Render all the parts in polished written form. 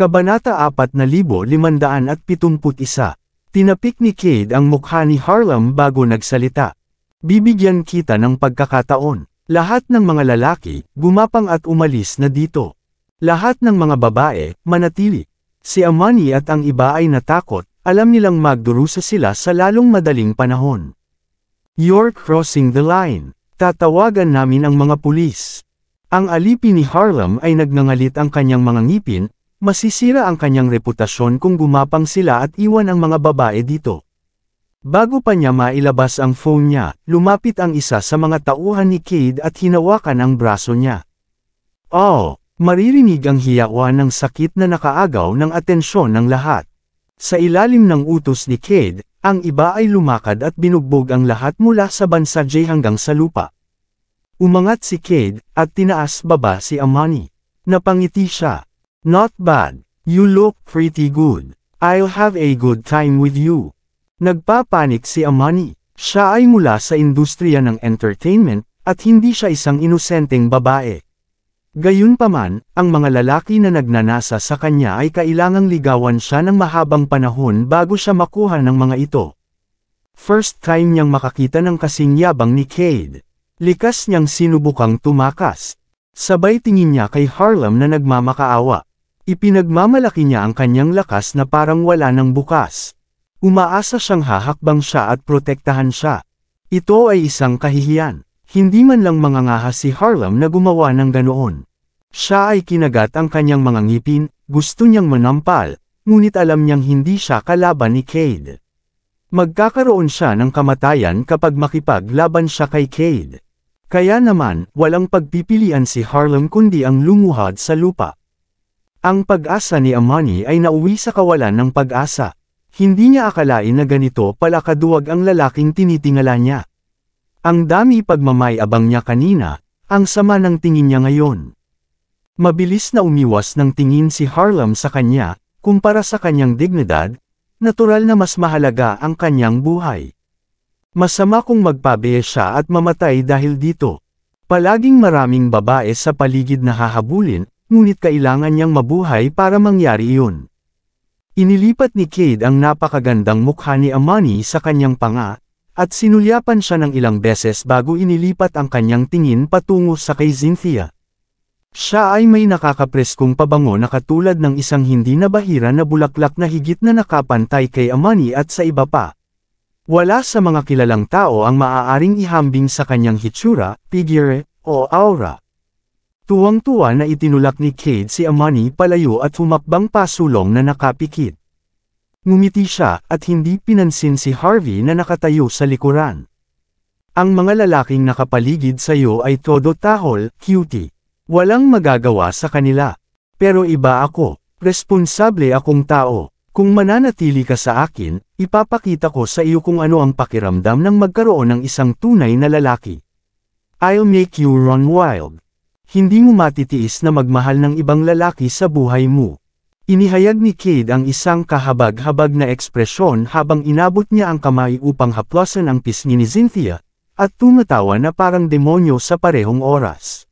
Kabanata 4571. Tinapik ni Cade ang mukha ni Harlem bago nagsalita. Bibigyan kita ng pagkakataon. Lahat ng mga lalaki, gumapang at umalis na dito. Lahat ng mga babae, manatili. Si Amani at ang iba ay natakot, alam nilang magdurusa sila sa lalong madaling panahon. You're crossing the line. Tatawagan namin ang mga pulis. Ang alipin ni Harlem ay nagngangalit ang kanyang mga ngipin, masisira ang kanyang reputasyon kung gumapang sila at iwan ang mga babae dito. Bago pa niya mailabas ang phone niya, lumapit ang isa sa mga tauhan ni Cade at hinawakan ang braso niya. Oh, maririnig ang hiyawan ng sakit na nakaagaw ng atensyon ng lahat. Sa ilalim ng utos ni Cade, ang iba ay lumakad at binugbog ang lahat mula sa bansajay hanggang sa lupa. Umangat si Cade, at tinaas baba si Amani. Napangiti siya. Not bad. You look pretty good. I'll have a good time with you. Nagpapanik si Amani. Siya ay mula sa industriya ng entertainment, at hindi siya isang inosenteng babae. Gayunpaman, ang mga lalaki na nagnanasa sa kanya ay kailangang ligawan siya ng mahabang panahon bago siya makuha ng mga ito. First time niyang makakita ng kasing yabang ni Cade. Likas niyang sinubukang tumakas. Sabay tingin niya kay Harlem na nagmamakaawa. Ipinagmamalaki niya ang kanyang lakas na parang wala ng bukas. Umaasa siyang hahakbang siya at protektahan siya. Ito ay isang kahihiyan. Hindi man lang mangangahas si Harlem na gumawa ng ganoon. Siya ay kinagat ang kanyang mga ngipin, gusto niyang manampal, ngunit alam niyang hindi siya kalaban ni Cade. Magkakaroon siya ng kamatayan kapag makipaglaban siya kay Cade. Kaya naman, walang pagpipilian si Harlem kundi ang lumuhad sa lupa. Ang pag-asa ni Amani ay nauwi sa kawalan ng pag-asa. Hindi niya akalain na ganito pala kaduwag ang lalaking tinitingala niya. Ang dami pagmamayabang niya kanina, ang sama ng tingin niya ngayon. Mabilis na umiwas ng tingin si Harlem sa kanya, kumpara sa kanyang dignidad, natural na mas mahalaga ang kanyang buhay. Masama kung magpabiye siya at mamatay dahil dito. Palaging maraming babae sa paligid na hahabulin, ngunit kailangan niyang mabuhay para mangyari iyon. Inilipat ni Cade ang napakagandang mukha ni Amani sa kanyang panga, at sinulyapan siya ng ilang beses bago inilipat ang kanyang tingin patungo sa kay Cynthia. Siya ay may nakakapreskong pabango na katulad ng isang hindi nabahira na bulaklak na higit na nakapantay kay Amani at sa iba pa. Wala sa mga kilalang tao ang maaaring ihambing sa kanyang hitsura, figure, o aura. Tuwang-tuwa na itinulak ni Cade si Amani palayo at humakbang pasulong na nakapikit. Ngumiti siya at hindi pinansin si Harvey na nakatayo sa likuran. Ang mga lalaking nakapaligid sa iyo ay todo tahol, cutie. Walang magagawa sa kanila. Pero iba ako, responsable akong tao. Kung mananatili ka sa akin, ipapakita ko sa iyo kung ano ang pakiramdam ng magkaroon ng isang tunay na lalaki. I'll make you run wild. Hindi mo matitiis na magmahal ng ibang lalaki sa buhay mo. Inihayag ni Cade ang isang kahabag-habag na ekspresyon habang inabot niya ang kamay upang haplosan ang pisngi ni Cynthia, at tumatawa na parang demonyo sa parehong oras.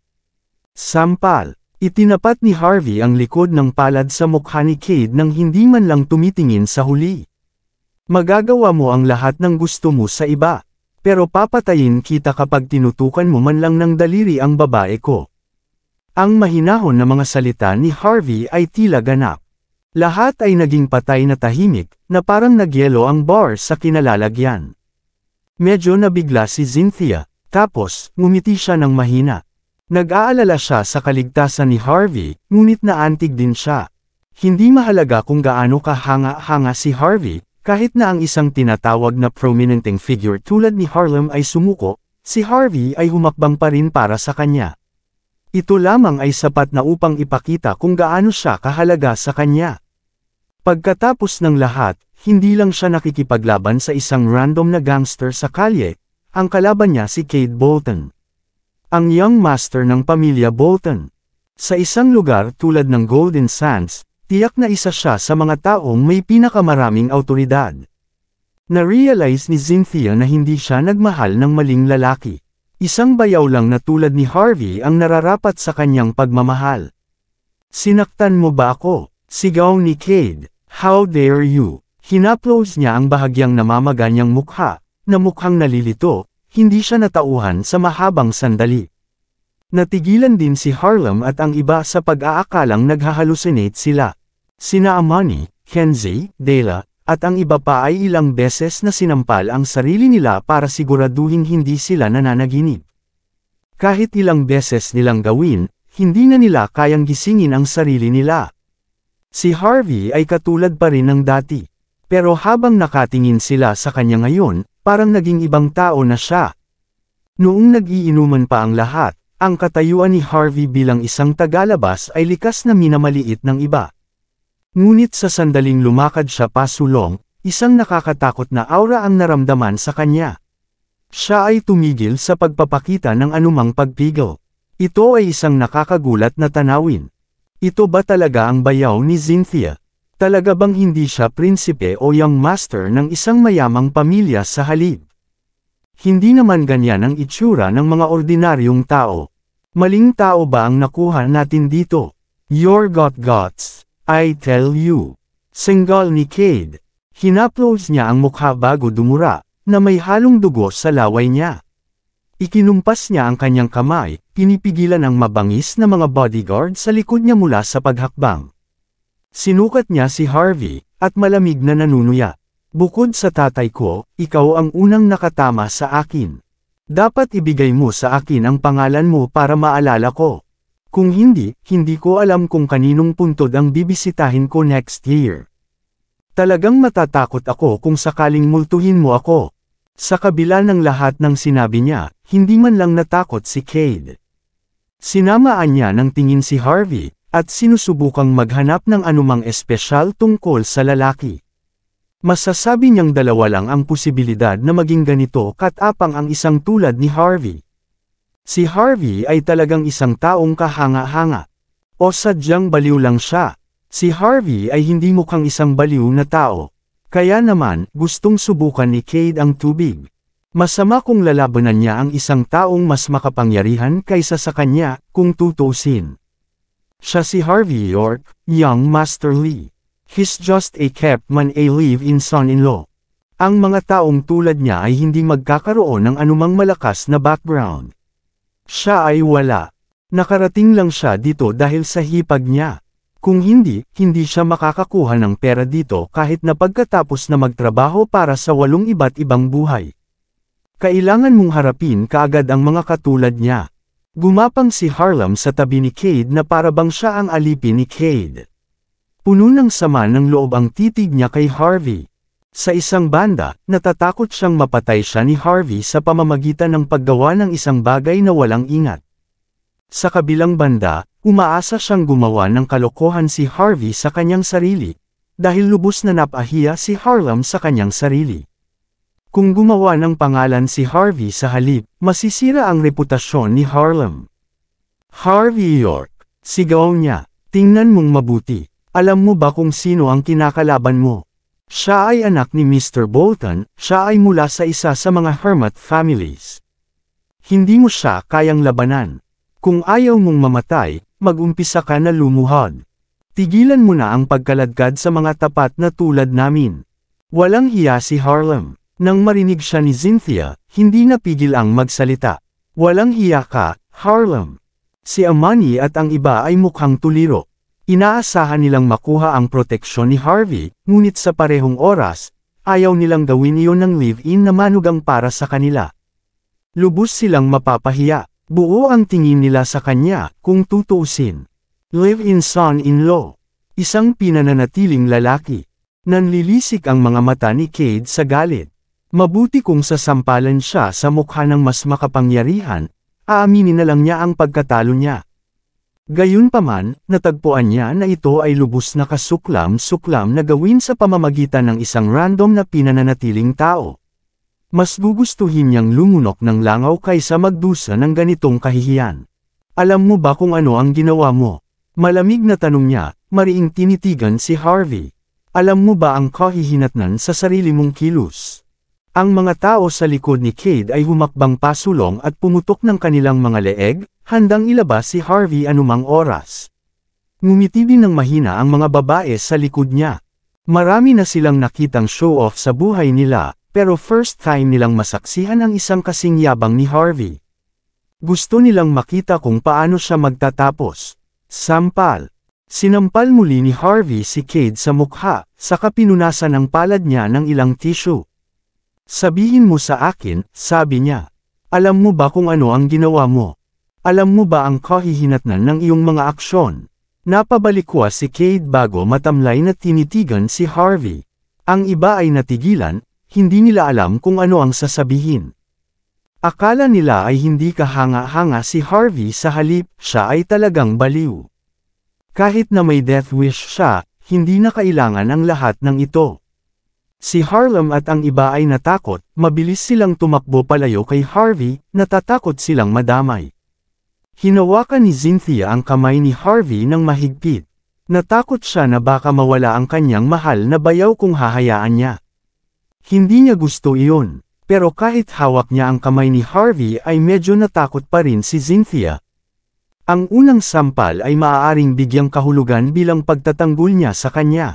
Sampal. Itinapat ni Harvey ang likod ng palad sa mukha ni Cade nang hindi man lang tumitingin sa huli. Magagawa mo ang lahat ng gusto mo sa iba, pero papatayin kita kapag tinutukan mo man lang ng daliri ang babae ko. Ang mahinahon na mga salita ni Harvey ay tila ganap. Lahat ay naging patay na tahimik, na parang nagyelo ang bar sa kinalalagyan. Medyo nabigla si Cynthia, tapos, ngumiti siya ng mahina. Nag-aalala siya sa kaligtasan ni Harvey, ngunit naantig din siya. Hindi mahalaga kung gaano kahanga-hanga si Harvey, kahit na ang isang tinatawag na prominenteng figure tulad ni Harlem ay sumuko, si Harvey ay humakbang pa rin para sa kanya. Ito lamang ay sapat na upang ipakita kung gaano siya kahalaga sa kanya. Pagkatapos ng lahat, hindi lang siya nakikipaglaban sa isang random na gangster sa kalye, ang kalaban niya si Cade Bolton. Ang young master ng pamilya Bolton. Sa isang lugar tulad ng Golden Sands, tiyak na isa siya sa mga taong may pinakamaraming awtoridad. Na-realize ni Cynthia na hindi siya nagmahal ng maling lalaki. Isang bayaw lang na tulad ni Harvey ang nararapat sa kanyang pagmamahal. Sinaktan mo ba ako? Sigaw ni Cade, "How dare you?" Hinaplos niya ang bahagyang namamaga niyang mukha, na mukhang nalilito, hindi siya natauhan sa mahabang sandali. Natigilan din si Harlem at ang iba sa pag-aakalang naghahalusinate sila. Sina Amani, Kenzie, Dela, at ang iba pa ay ilang beses na sinampal ang sarili nila para siguraduhin hindi sila nananaginip. Kahit ilang beses nilang gawin, hindi na nila kayang gisingin ang sarili nila. Si Harvey ay katulad pa rin ng dati. Pero habang nakatingin sila sa kanya ngayon, parang naging ibang tao na siya. Noong nag-iinuman pa ang lahat, ang katayuan ni Harvey bilang isang tagalabas ay likas na minamaliit ng iba. Ngunit sa sandaling lumakad siya pasulong, isang nakakatakot na aura ang naramdaman sa kanya. Siya ay tumigil sa pagpapakita ng anumang pagpigil. Ito ay isang nakakagulat na tanawin. Ito ba talaga ang bayaw ni Cynthia? Talaga bang hindi siya prinsipe o young master ng isang mayamang pamilya sa halip? Hindi naman ganyan ang itsura ng mga ordinaryong tao. Maling tao ba ang nakuha natin dito? You're got guts, I tell you. Senggal ni Cade. Hinaplos niya ang mukha bago dumura, na may halong dugo sa laway niya. Ikinumpas niya ang kanyang kamay, pinipigilan ang mabangis na mga bodyguard sa likod niya mula sa paghakbang. Sinukat niya si Harvey, at malamig na nanunuya. Bukod sa tatay ko, ikaw ang unang nakatama sa akin. Dapat ibigay mo sa akin ang pangalan mo para maalala ko. Kung hindi, hindi ko alam kung kaninong puntod ang bibisitahin ko next year. Talagang matatakot ako kung sakaling multuhin mo ako. Sa kabila ng lahat ng sinabi niya, hindi man lang natakot si Cade. Sinamaan niya ng tingin si Harvey, at sinusubukang maghanap ng anumang espesyal tungkol sa lalaki. Masasabi niyang dalawa lang ang posibilidad na maging ganito katapang ang isang tulad ni Harvey. Si Harvey ay talagang isang taong kahanga-hanga. O sadyang baliw lang siya. Si Harvey ay hindi mukhang isang baliw na tao. Kaya naman, gustong subukan ni Cade ang tubig. Masama kung lalabanan niya ang isang taong mas makapangyarihan kaysa sa kanya, kung tutusin. Siya si Harvey York, young Master Lee. He's just a kept man, a live-in son-in-law. Ang mga taong tulad niya ay hindi magkakaroon ng anumang malakas na background. Siya ay wala. Nakarating lang siya dito dahil sa hipag niya. Kung hindi, hindi siya makakakuha ng pera dito kahit na pagkatapos na magtrabaho para sa 8 iba't ibang buhay. Kailangan mong harapin kaagad ang mga katulad niya. Gumapang si Harlem sa tabi ni Cade na para bang siya ang alipin ni Cade. Puno ng sama ng loob ang titig niya kay Harvey. Sa isang banda, natatakot siyang mapatay siya ni Harvey sa pamamagitan ng paggawa ng isang bagay na walang ingat. Sa kabilang banda, umaasa siyang gumawa ng kalokohan si Harvey sa kanyang sarili, dahil lubos na napahiya si Harlem sa kanyang sarili. Kung gumawa ng pangalan si Harvey sa halip, masisira ang reputasyon ni Harlem. Harvey York, sigaw niya, tingnan mong mabuti. Alam mo ba kung sino ang kinakalaban mo? Siya ay anak ni Mr. Bolton, siya ay mula sa isa sa mga hermit families. Hindi mo siya kayang labanan. Kung ayaw mong mamatay, mag-umpisa ka na lumuhod. Tigilan mo na ang pagkaladkad sa mga tapat na tulad namin. Walang hiya si Harlem. Nang marinig siya ni Cynthia, hindi napigil ang magsalita. Walang hiya ka, Harlem. Si Amani at ang iba ay mukhang tuliro. Inaasahan nilang makuha ang proteksyon ni Harvey, ngunit sa parehong oras, ayaw nilang gawin iyon ng live-in na manugang para sa kanila. Lubos silang mapapahiya. Buo ang tingin nila sa kanya, kung tutuusin. Live-in son-in-law. Isang pinananatiling lalaki. Nanlilisik ang mga mata ni Cade sa galit. Mabuti kung sasampalan siya sa mukha ng mas makapangyarihan, aaminin na lang niya ang pagkatalo niya. Gayunpaman, natagpuan niya na ito ay lubos na kasuklam-suklam na gawin sa pamamagitan ng isang random na pinananatiling tao. Mas gugustuhin niyang lumunok ng langaw kaysa magdusa ng ganitong kahihiyan. Alam mo ba kung ano ang ginawa mo? Malamig na tanong niya, mariing tinitigan si Harvey. Alam mo ba ang kahihinatnan sa sarili mong kilos? Ang mga tao sa likod ni Cade ay humakbang pasulong at pumutok ng kanilang mga leeg, handang ilabas si Harvey anumang oras. Ngumiti din ng mahina ang mga babae sa likod niya. Marami na silang nakitang show-off sa buhay nila, pero first time nilang masaksihan ang isang kasing yabang ni Harvey. Gusto nilang makita kung paano siya magtatapos. Sampal. Sinampal muli ni Harvey si Cade sa mukha, saka pinunasan ang palad niya ng ilang tissue. Sabihin mo sa akin, sabi niya. Alam mo ba kung ano ang ginawa mo? Alam mo ba ang kahihinatnan ng iyong mga aksyon? Napabalikwa si Cade bago matamlay na tinitigan si Harvey. Ang iba ay natigilan, hindi nila alam kung ano ang sasabihin. Akala nila ay hindi kahanga-hanga si Harvey, sa halip, siya ay talagang baliw. Kahit na may death wish siya, hindi na kailangan ang lahat ng ito. Si Harlem at ang iba ay natakot, mabilis silang tumakbo palayo kay Harvey, natatakot silang madamay. Hinawakan ni Cynthia ang kamay ni Harvey ng mahigpit. Natakot siya na baka mawala ang kanyang mahal na bayaw kung hahayaan niya. Hindi niya gusto iyon, pero kahit hawak niya ang kamay ni Harvey ay medyo natakot pa rin si Cynthia. Ang unang sampal ay maaaring bigyang kahulugan bilang pagtatanggol niya sa kanya.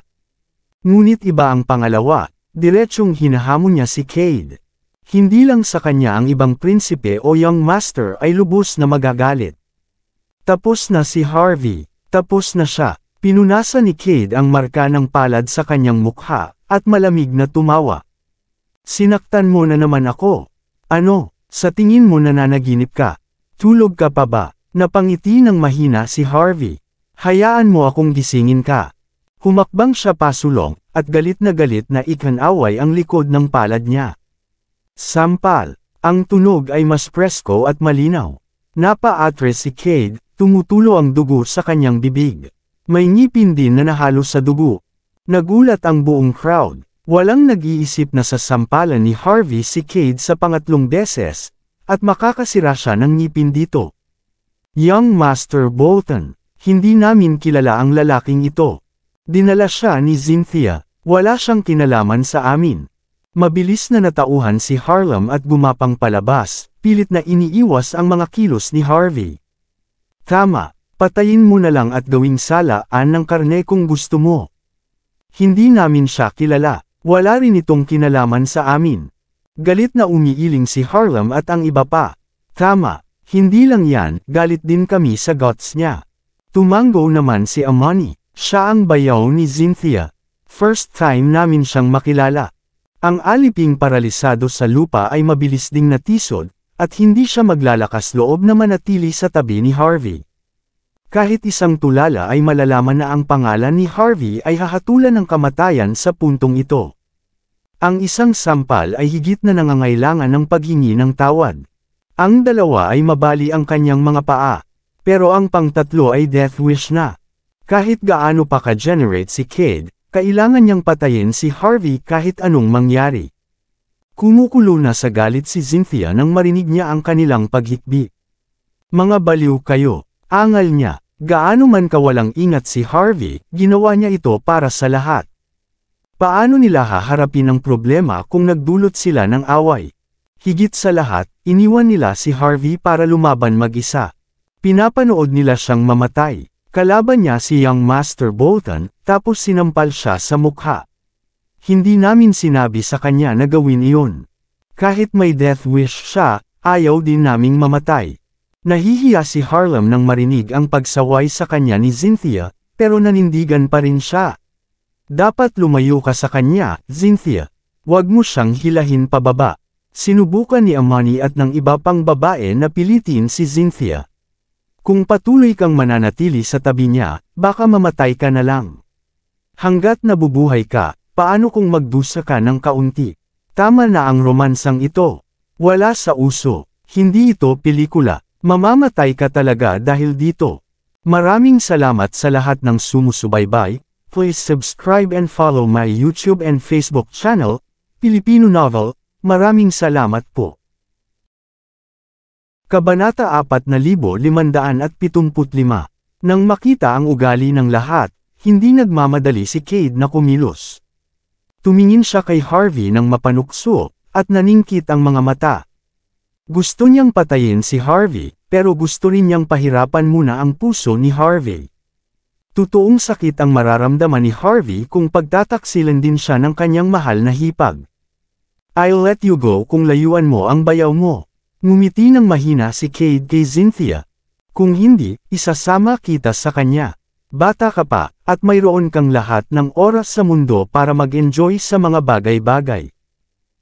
Ngunit iba ang pangalawa, diretsyong hinahamon niya si Cade. Hindi lang sa kanya ang ibang prinsipe o young master ay lubos na magagalit. Tapos na si Harvey, tapos na siya. Pinunasan ni Cade ang marka ng palad sa kanyang mukha, at malamig na tumawa. Sinaktan mo na naman ako. Ano, sa tingin mo nananaginip ka? Tulog ka pa ba? Napangiti ng mahina si Harvey. Hayaan mo akong gisingin ka. Humakbang siya pasulong, at galit na ikanaway ang likod ng palad niya. Sampal. Ang tunog ay mas presko at malinaw. Napa-atres si Cade, tumutulo ang dugo sa kanyang bibig. May ngipin din na nahalo sa dugo. Nagulat ang buong crowd. Walang nag-iisip na sasampalan ni Harvey si Cade sa pangatlong beses, at makakasira siya ng ngipin dito. Young Master Bolton, hindi namin kilala ang lalaking ito. Dinala siya ni Cynthia, wala siyang kinalaman sa amin. Mabilis na natauhan si Harlem at gumapang palabas, pilit na iniiwas ang mga kilos ni Harvey. Tama, patayin mo na lang at gawing salaan ng karne kung gusto mo. Hindi namin siya kilala. Wala rin itong kinalaman sa amin. Galit na umiiling si Harlem at ang iba pa. Tama, hindi lang yan, galit din kami sa guts niya. Tumango naman si Amani, siya ang bayaw ni Cynthia. First time namin siyang makilala. Ang aliping paralisado sa lupa ay mabilis ding natisod, at hindi siya maglalakas loob na manatili sa tabi ni Harvey. Kahit isang tulala ay malalaman na ang pangalan ni Harvey ay hahatulan ng kamatayan sa puntong ito. Ang isang sampal ay higit na nangangailangan ng paghingi ng tawad. Ang dalawa ay mabali ang kanyang mga paa, pero ang pangtatlo ay death wish na. Kahit gaano pa ka-generate si Cade, kailangan niyang patayin si Harvey kahit anong mangyari. Kumukulo na sa galit si Cynthia nang marinig niya ang kanilang paghikbi. Mga baliw kayo, angal niya. Gaano man kawalang ingat si Harvey, ginawa niya ito para sa lahat. Paano nila haharapin ang problema kung nagdulot sila ng away? Higit sa lahat, iniwan nila si Harvey para lumaban mag-isa. Pinapanood nila siyang mamatay. Kalaban niya si Young Master Bolton, tapos sinampal siya sa mukha. Hindi namin sinabi sa kanya na gawin iyon. Kahit may death wish siya, ayaw din naming mamatay. Nahihiya si Harlem nang marinig ang pagsaway sa kanya ni Cynthia, pero nanindigan pa rin siya. Dapat lumayo ka sa kanya, Cynthia. Huwag mo siyang hilahin pababa. Sinubukan ni Amani at ng iba pang babae na pilitin si Cynthia. Kung patuloy kang mananatili sa tabi niya, baka mamatay ka na lang. Hanggat nabubuhay ka, paano kung magdusa ka ng kaunti? Tama na ang romansang ito. Wala sa uso. Hindi ito pelikula. Mamamatay ka talaga dahil dito. Maraming salamat sa lahat ng sumusubaybay. Please subscribe and follow my YouTube and Facebook channel, Filipino Novel. Maraming salamat po. Kabanata 4575. Nang makita ang ugali ng lahat, hindi nagmamadali si Cade na kumilos. Tumingin siya kay Harvey nang mapanukso, at naningkit ang mga mata. Gusto niyang patayin si Harvey, pero gusto rin niyang pahirapan muna ang puso ni Harvey. Totoong sakit ang mararamdaman ni Harvey kung pagtataksilan din siya ng kanyang mahal na hipag. "I'll let you go kung layuan mo ang bayaw mo." Ngumiti ng mahina si Cade kay Cynthia. "Kung hindi, isasama kita sa kanya. Bata ka pa, at mayroon kang lahat ng oras sa mundo para mag-enjoy sa mga bagay-bagay.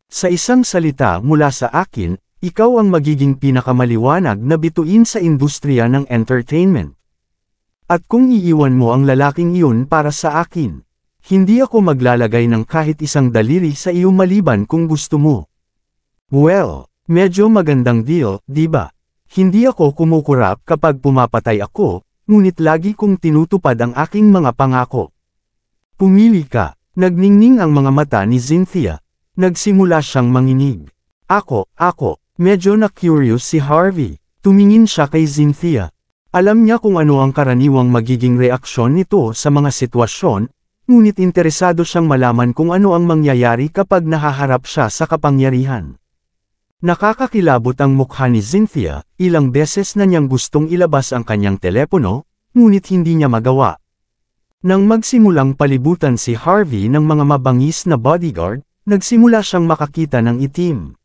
Sa isang salita mula sa akin, ikaw ang magiging pinakamaliwanag na bituin sa industriya ng entertainment. At kung iiwan mo ang lalaking iyon para sa akin, hindi ako maglalagay ng kahit isang daliri sa iyo maliban kung gusto mo." Well, medyo magandang deal, di ba? Hindi ako kumukurap kapag pumapatay ako, ngunit lagi kong tinutupad ang aking mga pangako. Pumili ka. Nagningning ang mga mata ni Cynthia. Nagsimula siyang manginig. Ako, medyo na-curious si Harvey. Tumingin siya kay Cynthia. Alam niya kung ano ang karaniwang magiging reaksyon nito sa mga sitwasyon, ngunit interesado siyang malaman kung ano ang mangyayari kapag nahaharap siya sa kapangyarihan. Nakakakilabot ang mukha ni Cynthia, ilang beses na niyang gustong ilabas ang kanyang telepono, ngunit hindi niya magawa. Nang magsimulang palibutan si Harvey ng mga mabangis na bodyguard, nagsimula siyang makakita ng itim.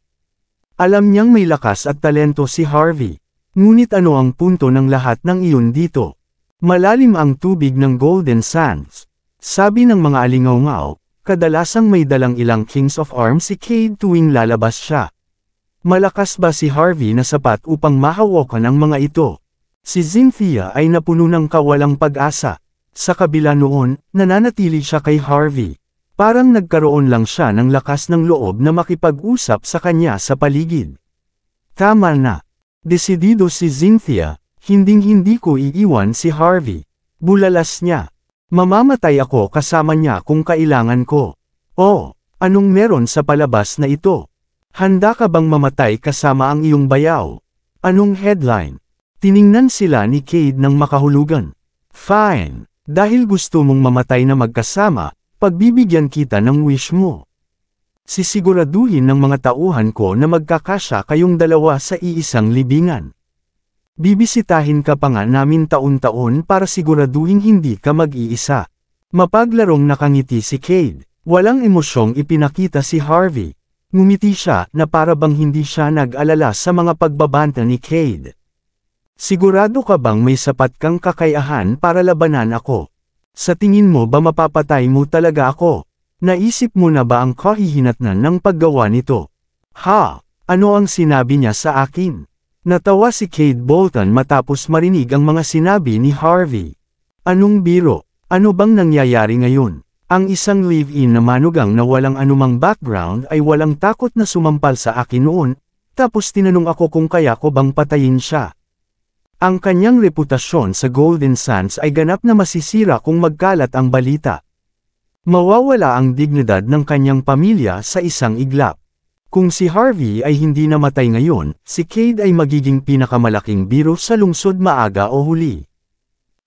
Alam niyang may lakas at talento si Harvey. Ngunit ano ang punto ng lahat ng iyon dito? Malalim ang tubig ng Golden Sands. Sabi ng mga alingaw-ngaw, kadalasang may dalang ilang Kings of Arms si Cade tuwing lalabas siya. Malakas ba si Harvey na sapat upang mahawakan ang mga ito? Si Cynthia ay napuno ng kawalang pag-asa. Sa kabila noon, nananatili siya kay Harvey. Parang nagkaroon lang siya ng lakas ng loob na makipag-usap sa kanya sa paligid. Tama na. Desidido si Cynthia, hinding-hindi ko iiwan si Harvey. Bulalas niya. Mamamatay ako kasama niya kung kailangan ko. Oh, anong meron sa palabas na ito? Handa ka bang mamatay kasama ang iyong bayaw? Anong headline? Tiningnan sila ni Cade ng makahulugan. Fine, dahil gusto mong mamatay na magkasama, pagbibigyan kita ng wish mo. Sisiguraduhin ng mga tauhan ko na magkakasya kayong dalawa sa iisang libingan. Bibisitahin ka pa nga namin taon-taon para siguraduhin hindi ka mag-iisa. Mapaglarong nakangiti si Cade. Walang emosyong ipinakita si Harvey. Ngumiti siya na para bang hindi siya nag-alala sa mga pagbabanta ni Cade. Sigurado ka bang may sapat kang kakayahan para labanan ako? Sa tingin mo ba mapapatay mo talaga ako? Naisip mo na ba ang kahihinatnan ng paggawa nito? Ha? Ano ang sinabi niya sa akin? Natawa si Cade Bolton matapos marinig ang mga sinabi ni Harvey. Anong biro? Ano bang nangyayari ngayon? Ang isang live-in na manugang na walang anumang background ay walang takot na sumampal sa akin noon, tapos tinanong ako kung kaya ko bang patayin siya. Ang kanyang reputasyon sa Golden Sands ay ganap na masisira kung magkalat ang balita. Mawawala ang dignidad ng kanyang pamilya sa isang iglap. Kung si Harvey ay hindi namatay ngayon, si Cade ay magiging pinakamalaking biro sa lungsod maaga o huli.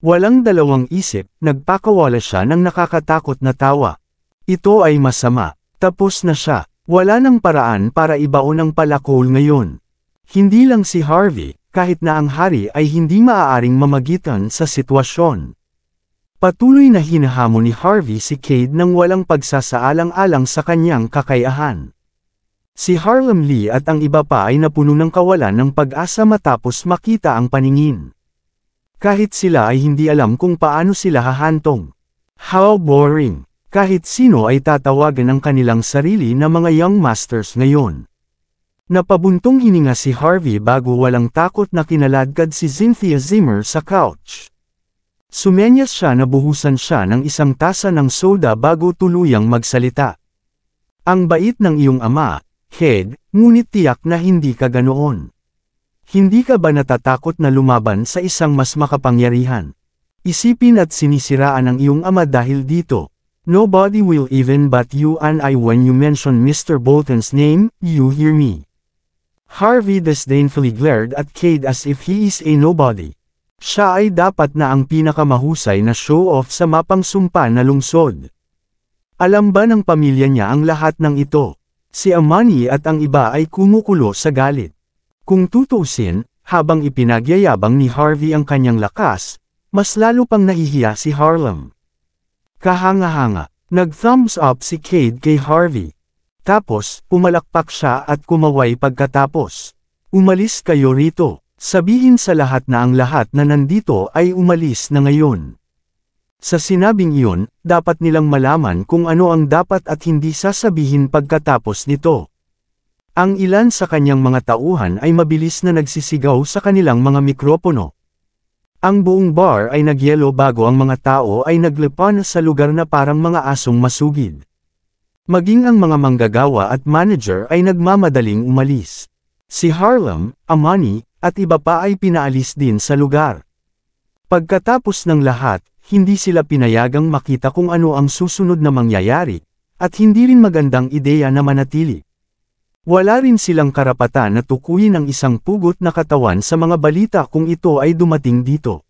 Walang dalawang isip, nagpakawala siya ng nakakatakot na tawa. Ito ay masama. Tapos na siya. Wala nang paraan para ibaon ang palakol ngayon. Hindi lang si Harvey, kahit na ang hari ay hindi maaaring mamagitan sa sitwasyon. Patuloy na hinahamon ni Harvey si Cade nang walang pagsasaalang-alang sa kanyang kakayahan. Si Harlem Lee at ang iba pa ay napuno ng kawalan ng pag-asa matapos makita ang paningin. Kahit sila ay hindi alam kung paano sila hahantong. How boring! Kahit sino ay tatawagan ang kanilang sarili na mga young masters ngayon. Napabuntong hininga si Harvey bago walang takot na kinaladkad si Cynthia Zimmer sa couch. Sumenyas siya na buhusan siya ng isang tasa ng soda bago tuluyang magsalita. Ang bait ng iyong ama, Cade, ngunit tiyak na hindi ka ganoon. Hindi ka ba natatakot na lumaban sa isang mas makapangyarihan? Isipin at sinisiraan ang iyong ama dahil dito. Nobody will even but you and I when you mention Mr. Bolton's name, you hear me. Harvey disdainfully glared at Cade as if he is a nobody. Siya ay dapat na ang pinakamahusay na show-off sa mapangsumpa na lungsod. Alam ba ng pamilya niya ang lahat ng ito? Si Amani at ang iba ay kumukulo sa galit. Kung tutuusin, habang ipinagyayabang ni Harvey ang kanyang lakas, mas lalo pang nahihiya si Harlem. Kahanga-hanga, nag-thumbs up si Cade kay Harvey. Tapos, pumalakpak siya at kumaway pagkatapos. Umalis kayo rito. Sabihin sa lahat na ang lahat na nandito ay umalis na ngayon. Sa sinabing iyon, dapat nilang malaman kung ano ang dapat at hindi sasabihin pagkatapos nito. Ang ilan sa kanyang mga tauhan ay mabilis na nagsisigaw sa kanilang mga mikropono. Ang buong bar ay nagyelo bago ang mga tao ay naglepan sa lugar na parang mga asong masugid. Maging ang mga manggagawa at manager ay nagmamadaling umalis. Si Harlem, Amani, at iba pa ay pinaalis din sa lugar. Pagkatapos ng lahat, hindi sila pinayagang makita kung ano ang susunod na mangyayari, at hindi rin magandang ideya na manatili. Wala rin silang karapatan na tukuyin ang isang pugot na katawan sa mga balita kung ito ay dumating dito.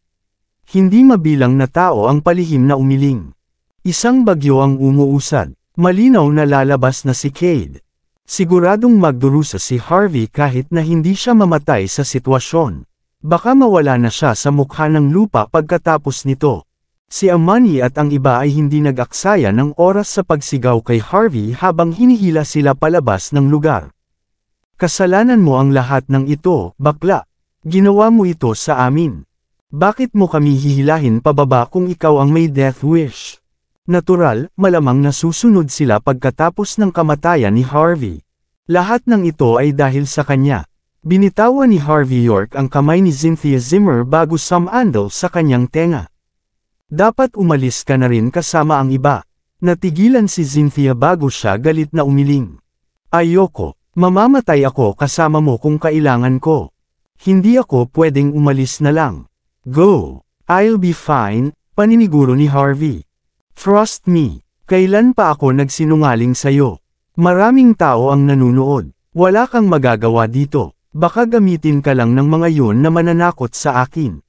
Hindi mabilang na tao ang palihim na umiling. Isang bagyo ang umuusad. Malinaw na lalabas na si Cade. Siguradong magdurusa si Harvey kahit na hindi siya mamatay sa sitwasyon. Baka mawala na siya sa mukha ng lupa pagkatapos nito. Si Amani at ang iba ay hindi nag-aksaya ng oras sa pagsigaw kay Harvey habang hinihila sila palabas ng lugar. Kasalanan mo ang lahat ng ito, bakla. Ginawa mo ito sa amin. Bakit mo kami hihilahin pababa kung ikaw ang may death wish? Natural, malamang nasusunod sila pagkatapos ng kamatayan ni Harvey. Lahat ng ito ay dahil sa kanya. Binitawan ni Harvey York ang kamay ni Cynthia Zimmer bago sumandal sa kanyang tenga. Dapat umalis ka na rin kasama ang iba. Natigilan si Cynthia bago siya galit na umiling. Ayoko, mamamatay ako kasama mo kung kailangan ko. Hindi ako pwedeng umalis na lang. Go! I'll be fine, paniniguro ni Harvey. Trust me, kailan pa ako nagsinungaling sa'yo? Maraming tao ang nanunood. Wala kang magagawa dito. Baka gamitin ka lang ng mga yun na mananakot sa akin.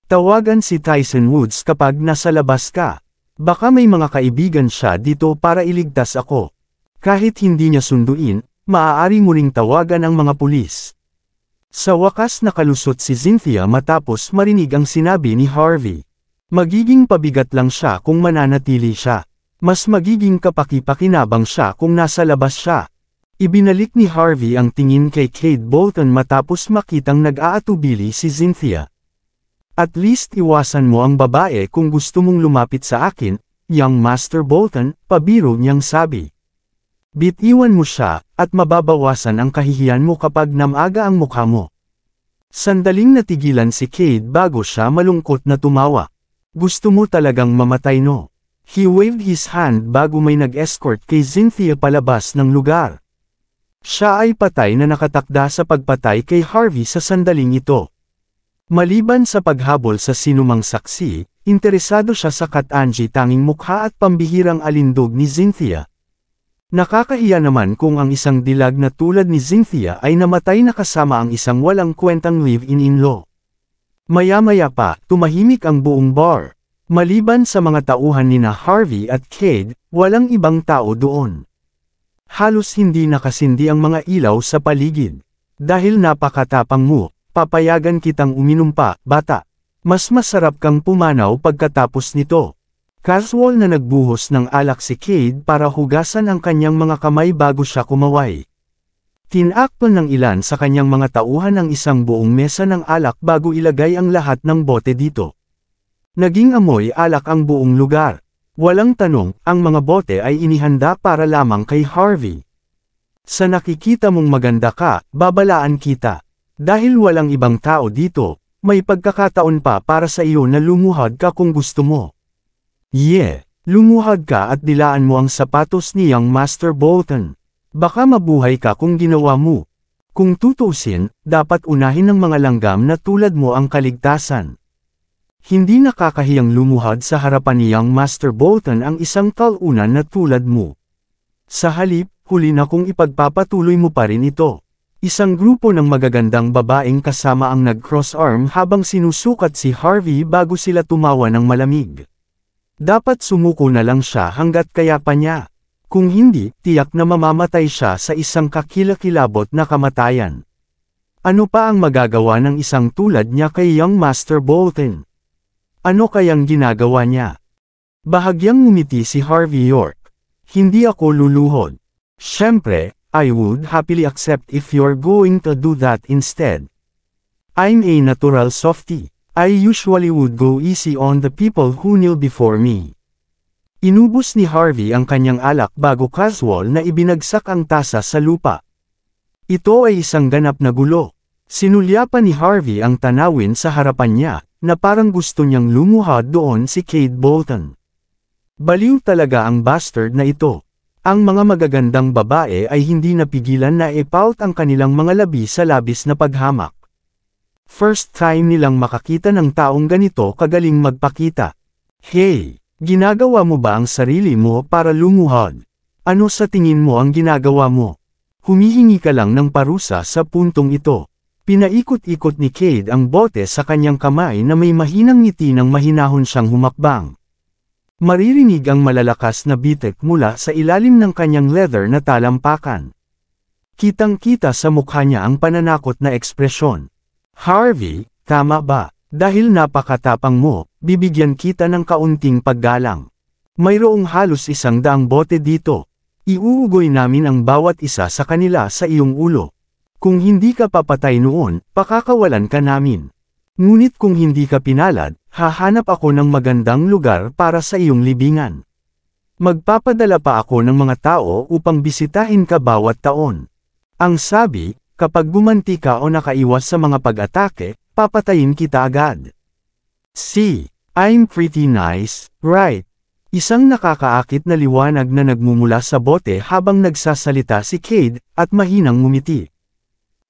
Tawagan si Tyson Woods kapag nasa labas ka. Baka may mga kaibigan siya dito para iligtas ako. Kahit hindi niya sunduin, maaari mo ring tawagan ang mga pulis. Sa wakas nakalusot si Cynthia matapos marinig ang sinabi ni Harvey. Magiging pabigat lang siya kung mananatili siya. Mas magiging kapaki-pakinabang siya kung nasa labas siya. Ibinalik ni Harvey ang tingin kay Cade Bolton matapos makitang nag-aatubili si Cynthia. At least iwasan mo ang babae kung gusto mong lumapit sa akin, young Master Bolton, pabiro niyang sabi. Bitiwan mo siya, at mababawasan ang kahihiyan mo kapag namaga ang mukha mo. Sandaling natigilan si Cade bago siya malungkot na tumawa. Gusto mo talagang mamatay no? He waved his hand bago may nag-escort kay Cynthia palabas ng lugar. Siya ay patay na nakatakda sa pagpatay kay Harvey sa sandaling ito. Maliban sa paghabol sa sinumang saksi, interesado siya sa Katanji tanging mukha at pambihirang alindog ni Cynthia. Nakakahiya naman kung ang isang dilag na tulad ni Cynthia ay namatay na kasama ang isang walang kwentang live-in-in-law. Maya-maya pa, tumahimik ang buong bar. Maliban sa mga tauhan nina Harvey at Cade, walang ibang tao doon. Halos hindi nakasindi ang mga ilaw sa paligid. Dahil napakatapang mo, papayagan kitang uminom pa, bata. Mas masarap kang pumanaw pagkatapos nito. Casual na nagbuhos ng alak si Cade para hugasan ang kanyang mga kamay bago siya kumaway. Tinakpan ng ilan sa kanyang mga tauhan ang isang buong mesa ng alak bago ilagay ang lahat ng bote dito. Naging amoy alak ang buong lugar. Walang tanong, ang mga bote ay inihanda para lamang kay Harvey. Sa nakikita mong maganda ka, babalaan kita. Dahil walang ibang tao dito, may pagkakataon pa para sa iyo na lumuhad ka kung gusto mo. Yeah, lumuhad ka at dilaan mo ang sapatos ni young Master Bolton. Baka mabuhay ka kung ginawa mo. Kung tutusin, dapat unahin ng mga langgam na tulad mo ang kaligtasan. Hindi nakakahiyang lumuhad sa harapan ni young Master Bolton ang isang talunan na tulad mo. Sa halip, huli na kung ipagpapatuloy mo pa rin ito. Isang grupo ng magagandang babaeng kasama ang nag-cross-arm habang sinusukat si Harvey bago sila tumawa ng malamig. Dapat sumuko na lang siya hanggat kaya pa niya. Kung hindi, tiyak na mamamatay siya sa isang kakilakilabot na kamatayan. Ano pa ang magagawa ng isang tulad niya kay young Master Bolton? Ano kayang ginagawa niya? Bahagyang ngumiti si Harvey York. Hindi ako luluhod. Siyempre, I would happily accept if you're going to do that instead. I'm a natural softie. I usually would go easy on the people who kneel before me. Inubos ni Harvey ang kanyang alak bago casual na ibinagsak ang tasa sa lupa. Ito ay isang ganap na gulo. Sinulyapan ni Harvey ang tanawin sa harapan niya, na parang gusto niyang lumuhad doon si Cade Bolton. Baliw talaga ang bastard na ito. Ang mga magagandang babae ay hindi napigilan na ipout ang kanilang mga labi sa labis na paghamak. First time nilang makakita ng taong ganito kagaling magpakita. Hey, ginagawa mo ba ang sarili mo para lumuhad? Ano sa tingin mo ang ginagawa mo? Humihingi ka lang ng parusa sa puntong ito. Pinaikot-ikot ni Cade ang bote sa kanyang kamay na may mahinang ngiti ng mahinahon siyang humakbang. Maririnig ang malalakas na bitek mula sa ilalim ng kanyang leather na talampakan. Kitang-kita sa mukha niya ang pananakot na ekspresyon. Harvey, tama ba? Dahil napakatapang mo, bibigyan kita ng kaunting paggalang. Mayroong halos 100 bote dito. Iuugoy namin ang bawat isa sa kanila sa iyong ulo. Kung hindi ka papatay noon, pakakawalan ka namin. Ngunit kung hindi ka pinalad, hahanap ako ng magandang lugar para sa iyong libingan. Magpapadala pa ako ng mga tao upang bisitahin ka bawat taon. Ang sabi, kapag gumanti ka o nakaiwas sa mga pag-atake, papatayin kita agad. See, I'm pretty nice, right? Isang nakakaakit na liwanag na nagmumula sa bote habang nagsasalita si Cade, at mahinang ngumiti.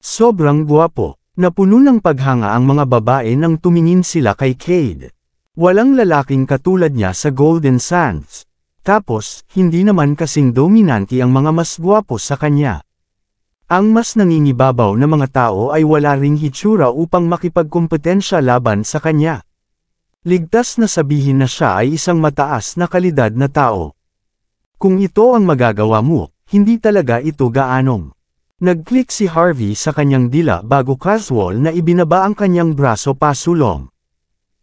Sobrang gwapo, napuno ng paghanga ang mga babae nang tumingin sila kay Cade. Walang lalaking katulad niya sa Golden Sands. Tapos, hindi naman kasing dominante ang mga mas gwapo sa kanya. Ang mas nangingibabaw na mga tao ay wala ring hitsura upang makipagkompetensya laban sa kanya. Ligtas na sabihin na siya ay isang mataas na kalidad na tao. Kung ito ang magagawa mo, hindi talaga ito gaanong. Nag-click si Harvey sa kanyang dila bago casual na ibinaba ang kanyang braso pasulong.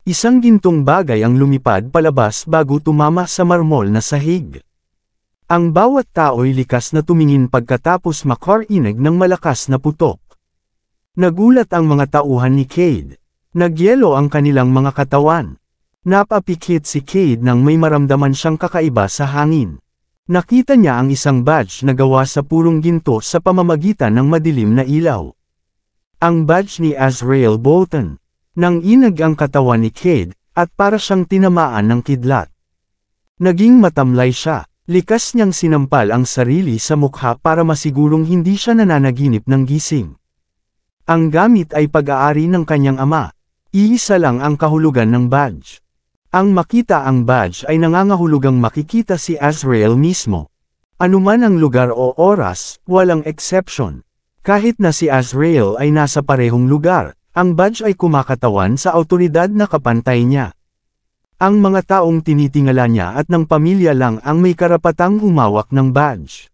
Isang gintong bagay ang lumipad palabas bago tumama sa marmol na sahig. Ang bawat tao'y likas na tumingin pagkatapos makarinig ng malakas na putok. Nagulat ang mga tauhan ni Cade. Nagyelo ang kanilang mga katawan. Napapikit si Cade nang may maramdaman siyang kakaiba sa hangin. Nakita niya ang isang badge na gawa sa purong ginto sa pamamagitan ng madilim na ilaw. Ang badge ni Azrael Bolton. Nang inag ang katawan ni Cade, at para siyang tinamaan ng kidlat. Naging matamlay siya. Likas niyang sinampal ang sarili sa mukha para masigurong hindi siya nananaginip ng gising. Ang gamit ay pag-aari ng kanyang ama. Iisa lang ang kahulugan ng badge. Ang makita ang badge ay nangangahulugang makikita si Azrael mismo. Anuman ang lugar o oras, walang exception. Kahit na si Azrael ay nasa parehong lugar, ang badge ay kumakatawan sa awtoridad na kapantay niya. Ang mga taong tinitingala niya at ng pamilya lang ang may karapatang humawak ng badge.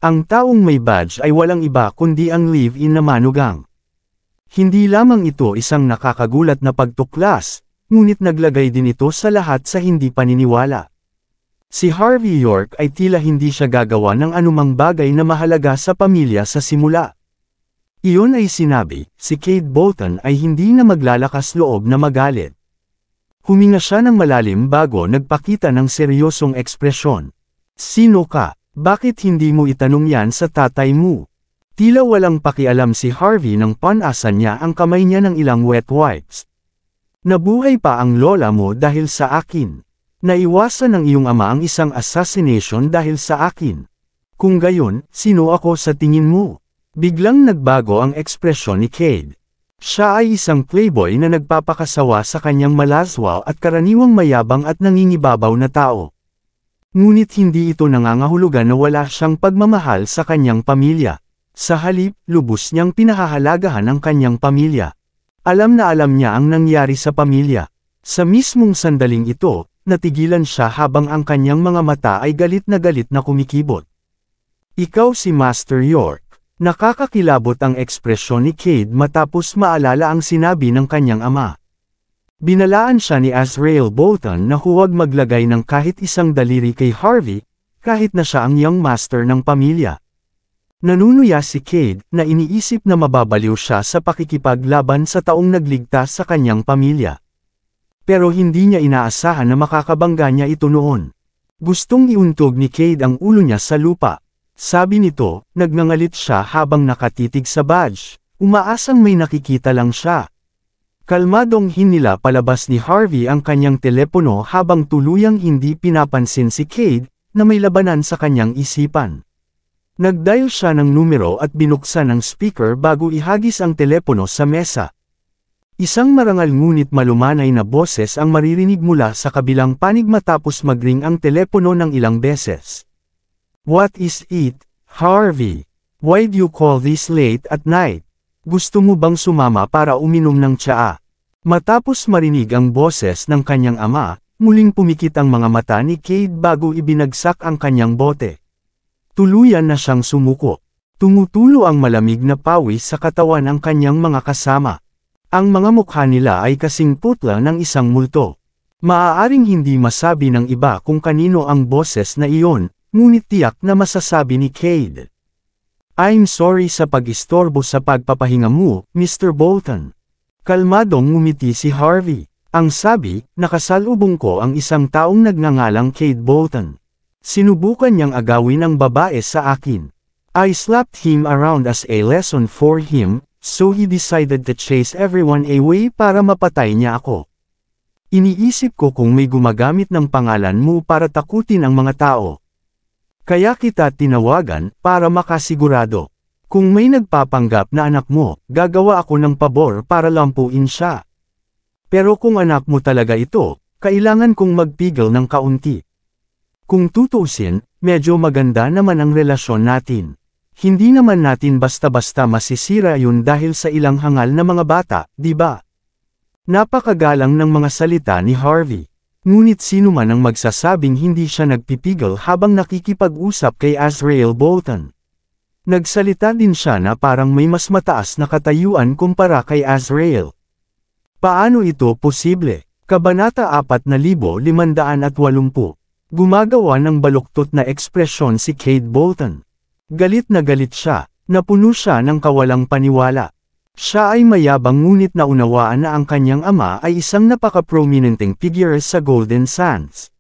Ang taong may badge ay walang iba kundi ang live-in na manugang. Hindi lamang ito isang nakakagulat na pagtuklas, ngunit naglagay din ito sa lahat sa hindi paniniwala. Si Harvey York ay tila hindi siya gagawa ng anumang bagay na mahalaga sa pamilya sa simula. Iyon ay sinabi, si Cade Bolton ay hindi na maglalakas loob na magalit. Huminga siya ng malalim bago nagpakita ng seryosong ekspresyon. Sino ka? Bakit hindi mo itanong yan sa tatay mo? Tila walang pakialam si Harvey nang panasan niya ang kamay niya ng ilang wet wipes. Nabuhay pa ang lola mo dahil sa akin. Naiwasan ng iyong ama ang isang assassination dahil sa akin. Kung gayon, sino ako sa tingin mo? Biglang nagbago ang ekspresyon ni Cade. Siya ay isang playboy na nagpapakasawa sa kanyang malaswa at karaniwang mayabang at nangingibabaw na tao. Ngunit hindi ito nangangahulugan na wala siyang pagmamahal sa kanyang pamilya. Sa halip, lubos niyang pinahahalagahan ang kanyang pamilya. Alam na alam niya ang nangyari sa pamilya. Sa mismong sandaling ito, natigilan siya habang ang kanyang mga mata ay galit na kumikibot. Ikaw si Master York. Nakakakilabot ang ekspresyon ni Cade matapos maalala ang sinabi ng kanyang ama. Binalaan siya ni Azrael Bolton na huwag maglagay ng kahit isang daliri kay Harvey, kahit na siya ang young master ng pamilya. Nanunuya si Cade na iniisip na mababaliw siya sa pakikipaglaban sa taong nagligtas sa kanyang pamilya. Pero hindi niya inaasahan na makakabangga niya ito noon. Gustong iuntog ni Cade ang ulo niya sa lupa. Sabi nito, nagngangalit siya habang nakatitig sa badge, umaasang may nakikita lang siya. Kalmadong hinila palabas ni Harvey ang kanyang telepono habang tuluyang hindi pinapansin si Cade, na may labanan sa kanyang isipan. Nagdial siya ng numero at binuksan ang speaker bago ihagis ang telepono sa mesa. Isang marangal ngunit malumanay na boses ang maririnig mula sa kabilang panig matapos magring ang telepono ng ilang beses. "What is it, Harvey? Why do you call this late at night? Gusto mo bang sumama para uminom ng tsaa?" Matapos marinig ang boses ng kanyang ama, muling pumikit ang mga mata ni Cade bago ibinagsak ang kanyang bote. Tuluyan na siyang sumuko. Tumutulo ang malamig na pawis sa katawan ng kanyang mga kasama. Ang mga mukha nila ay kasing putla ng isang multo. Maaaring hindi masabi ng iba kung kanino ang boses na iyon, ngunit tiyak na masasabi ni Cade. "I'm sorry sa pag-istorbo sa pagpapahinga mo, Mr. Bolton." Kalmadong ngumiti si Harvey. Ang sabi, nakasalubong ko ang isang taong nagngangalang Cade Bolton. Sinubukan niyang agawin ang babae sa akin. I slapped him around as a lesson for him, so he decided to chase everyone away para mapatay niya ako. Iniisip ko kung may gumagamit ng pangalan mo para takutin ang mga tao. Kaya kita tinawagan, para makasigurado. Kung may nagpapanggap na anak mo, gagawa ako ng pabor para lampuin siya. Pero kung anak mo talaga ito, kailangan kong magpigil ng kaunti. Kung tutuusin, medyo maganda naman ang relasyon natin. Hindi naman natin basta-basta masisira yun dahil sa ilang hangal na mga bata, di ba? Napakagalang ng mga salita ni Harvey. Ngunit sino man ang magsasabing hindi siya nagpipigil habang nakikipag-usap kay Azrael Bolton. Nagsalita din siya na parang may mas mataas na katayuan kumpara kay Azrael. Paano ito posible? Kabanata 4580. Gumagawa ng baluktot na ekspresyon si Cade Bolton. Galit na galit siya, napuno siya ng kawalang paniwala. Siya ay mayabang ngunit naunawaan na ang kanyang ama ay isang napaka-prominenteng figure sa Golden Sands.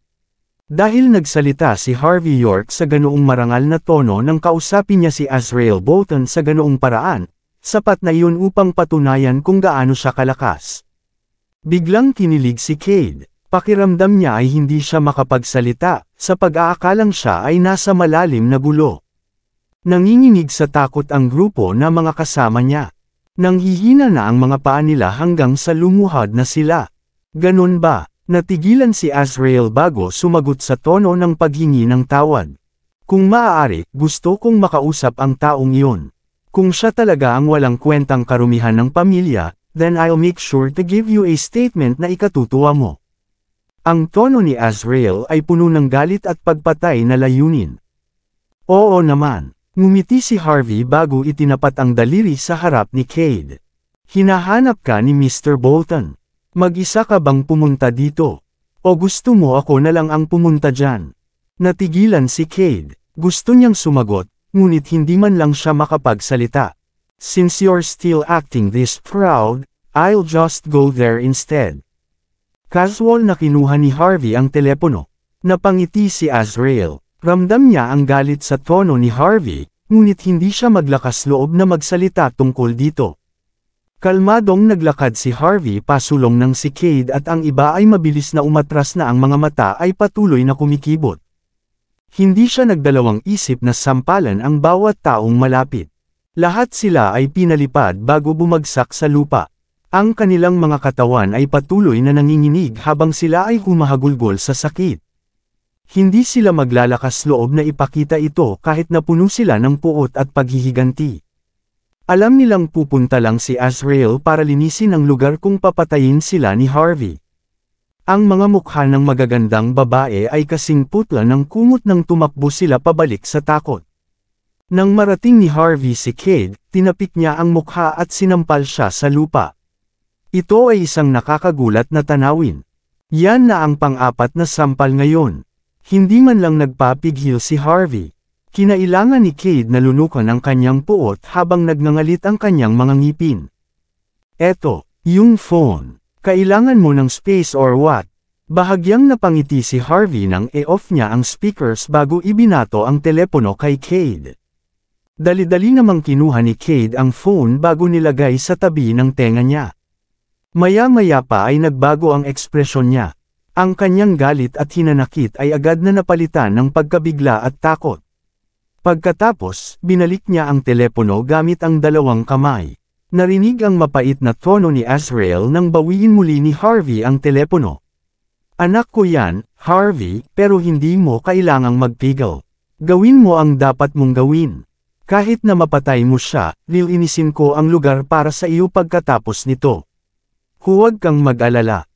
Dahil nagsalita si Harvey York sa ganoong marangal na tono nang kausapin niya si Azrael Bolton sa ganoong paraan, sapat na iyon upang patunayan kung gaano siya kalakas. Biglang kinilig si Cade. Pakiramdam niya ay hindi siya makapagsalita, sa pag-aakalang siya ay nasa malalim na gulo. Nanginginig sa takot ang grupo na mga kasama niya. Nanghihina na ang mga paa nila hanggang sa lumuhad na sila. Ganon ba? Natigilan si Azrael bago sumagot sa tono ng paghingi ng tawad. Kung maaari, gusto kong makausap ang taong iyon. Kung siya talaga ang walang kwentang karumihan ng pamilya, then I'll make sure to give you a statement na ikatutuwa mo. Ang tono ni Azrael ay puno ng galit at pagpatay na layunin. Oo naman. Ngumiti si Harvey bago itinapat ang daliri sa harap ni Cade. Hinahanap ka ni Mr. Bolton. Mag-isa ka bang pumunta dito? O gusto mo ako na lang ang pumunta dyan? Natigilan si Cade. Gusto niyang sumagot, ngunit hindi man lang siya makapagsalita. Since you're still acting this proud, I'll just go there instead. Casual na kinuha ni Harvey ang telepono. Napangiti si Azrael. Ramdam niya ang galit sa tono ni Harvey, ngunit hindi siya maglakas loob na magsalita tungkol dito. Kalmadong naglakad si Harvey pasulong ng si Cade at ang iba ay mabilis na umatras na ang mga mata ay patuloy na kumikibot. Hindi siya nagdalawang isip na sampalan ang bawat taong malapit. Lahat sila ay pinalipad bago bumagsak sa lupa. Ang kanilang mga katawan ay patuloy na nanginginig habang sila ay humahagulgol sa sakit. Hindi sila maglalakas loob na ipakita ito kahit na puno sila ng puot at paghihiganti. Alam nilang pupunta lang si Azrael para linisin ang lugar kung papatayin sila ni Harvey. Ang mga mukha ng magagandang babae ay kasing putla ng kumot nang tumakbo sila pabalik sa takot. Nang marating ni Harvey si Cade, tinapik niya ang mukha at sinampal siya sa lupa. Ito ay isang nakakagulat na tanawin. Yan na ang pang-apat na sampal ngayon. Hindi man lang nagpapigil si Harvey. Kinailangan ni Cade na lunukan ang kanyang puot habang nagngangalit ang kanyang mga ngipin. Eto, yung phone. Kailangan mo ng space or what? Bahagyang napangiti si Harvey nang e-off niya ang speakers bago ibinato ang telepono kay Cade. Dali-dali namang kinuha ni Cade ang phone bago nilagay sa tabi ng tenga niya. Maya-maya pa ay nagbago ang ekspresyon niya. Ang kanyang galit at hinanakit ay agad na napalitan ng pagkabigla at takot. Pagkatapos, binalik niya ang telepono gamit ang dalawang kamay. Narinig ang mapait na tono ni Azrael nang bawiin muli ni Harvey ang telepono. Anak ko yan, Harvey, pero hindi mo kailangang magpigil. Gawin mo ang dapat mong gawin. Kahit na mapatay mo siya, lilinisin ko ang lugar para sa iyo pagkatapos nito. Huwag kang mag-alala.